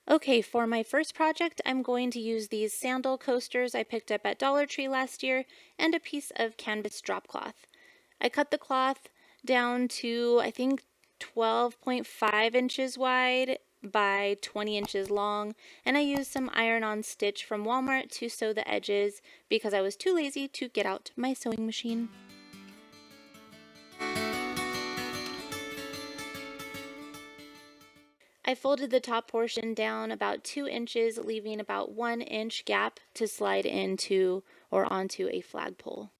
Okay, for my first project, I'm going to use these sandal coasters I picked up at Dollar Tree last year and a piece of canvas drop cloth. I cut the cloth down to, I think, 12.5 inches wide by 20 inches long, and I used some iron-on stitch from Walmart to sew the edges because I was too lazy to get out my sewing machine. I folded the top portion down about 2 inches, leaving about 1 inch gap to slide into or onto a flagpole.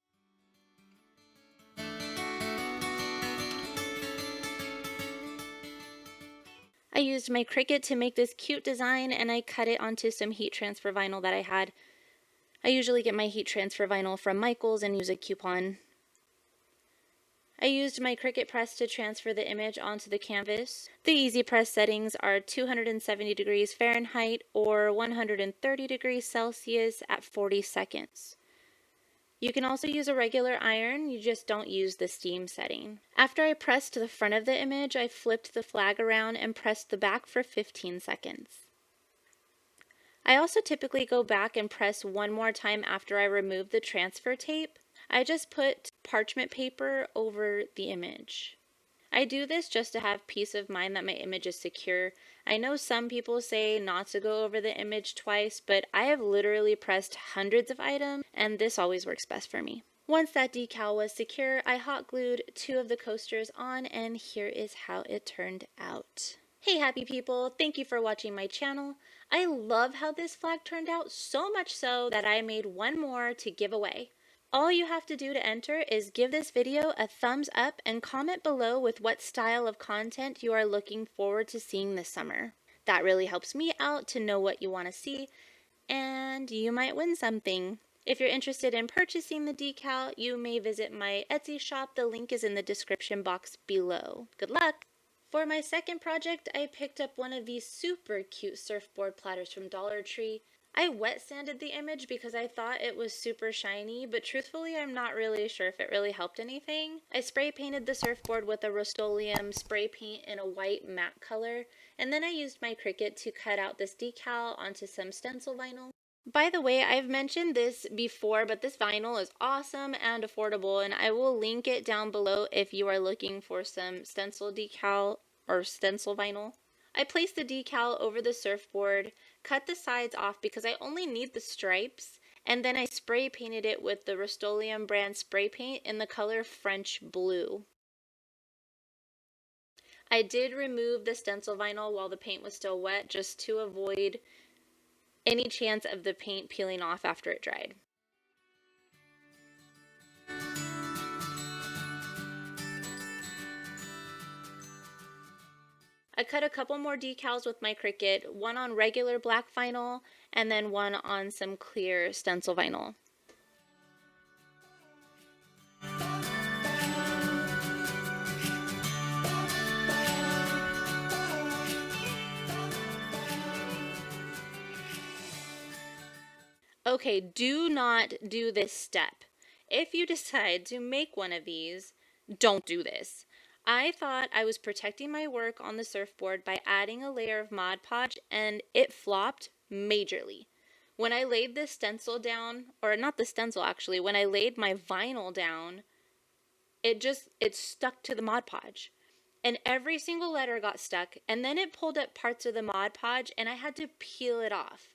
I used my Cricut to make this cute design, and I cut it onto some heat transfer vinyl that I had. I usually get my heat transfer vinyl from Michael's and use a coupon. I used my Cricut press to transfer the image onto the canvas. The easy press settings are 270 degrees Fahrenheit or 130 degrees Celsius at 40 seconds. You can also use a regular iron, you just don't use the steam setting. After I pressed the front of the image, I flipped the flag around and pressed the back for 15 seconds. I also typically go back and press one more time after I remove the transfer tape. I just put parchment paper over the image. I do this just to have peace of mind that my image is secure. I know some people say not to go over the image twice, but I have literally pressed hundreds of items, and this always works best for me. Once that decal was secure, I hot glued 2 of the coasters on, and here is how it turned out. Hey happy people, thank you for watching my channel. I love how this flag turned out, so much so that I made one more to give away. All you have to do to enter is give this video a thumbs up and comment below with what style of content you are looking forward to seeing this summer. That really helps me out to know what you want to see, and you might win something. If you're interested in purchasing the decal, you may visit my Etsy shop. The link is in the description box below. Good luck! For my second project, I picked up one of these super cute surfboard platters from Dollar Tree. I wet sanded the image because I thought it was super shiny, but truthfully I'm not really sure if it really helped anything. I spray painted the surfboard with a rustoleum spray paint in a white matte color, and then I used my Cricut to cut out this decal onto some stencil vinyl. By the way, I've mentioned this before, but this vinyl is awesome and affordable, and I will link it down below if you are looking for some stencil decal or stencil vinyl. I placed the decal over the surfboard, cut the sides off because I only need the stripes, and then I spray painted it with the Rustoleum brand spray paint in the color French Blue. I did remove the stencil vinyl while the paint was still wet just to avoid any chance of the paint peeling off after it dried. I cut a couple more decals with my Cricut, one on regular black vinyl and then one on some clear stencil vinyl. Okay, do not do this step. If you decide to make one of these, don't do this. I thought I was protecting my work on the surfboard by adding a layer of Mod Podge, and it flopped majorly. When I laid the stencil down, or not the stencil actually, when I laid my vinyl down, it stuck to the Mod Podge. And every single letter got stuck, and then it pulled up parts of the Mod Podge, and I had to peel it off.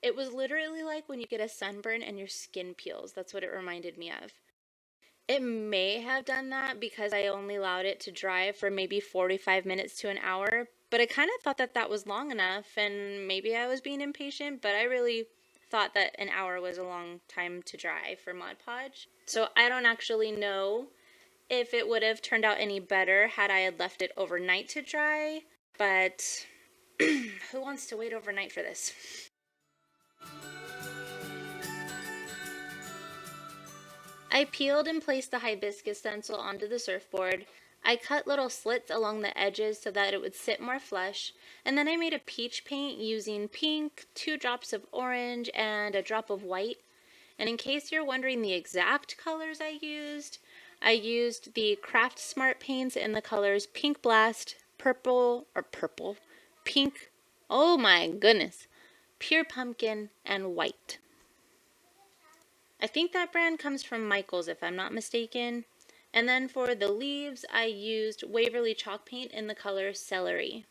It was literally like when you get a sunburn and your skin peels. That's what it reminded me of. It may have done that because I only allowed it to dry for maybe 45 minutes to an hour, but I kind of thought that that was long enough, and maybe I was being impatient, but I really thought that an hour was a long time to dry for Mod Podge. So I don't actually know if it would have turned out any better had I had left it overnight to dry, but who wants to wait overnight for this? I peeled and placed the hibiscus stencil onto the surfboard. I cut little slits along the edges so that it would sit more flush, and then I made a peach paint using pink, 2 drops of orange, and a drop of white. And in case you're wondering the exact colors I used the Craft Smart paints in the colors Pink Blast, pink Oh my goodness. Pure pumpkin and white. I think that brand comes from Michael's if I'm not mistaken. And then for the leaves, I used Waverly chalk paint in the color Celery.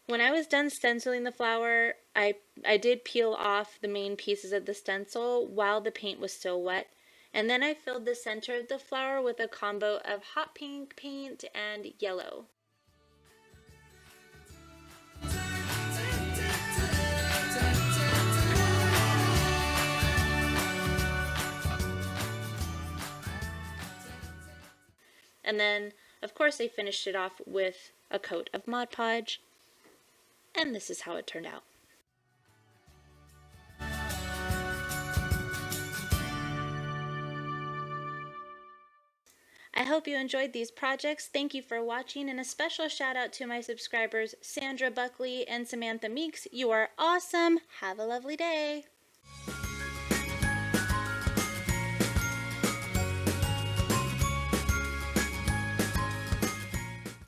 When I was done stenciling the flower, I did peel off the main pieces of the stencil while the paint was still wet. And then I filled the center of the flower with a combo of hot pink paint and yellow. And then, of course, I finished it off with a coat of Mod Podge. And this is how it turned out. I hope you enjoyed these projects. Thank you for watching, and a special shout out to my subscribers Sandra Buckley and Samantha Meeks. You are awesome. Have a lovely day.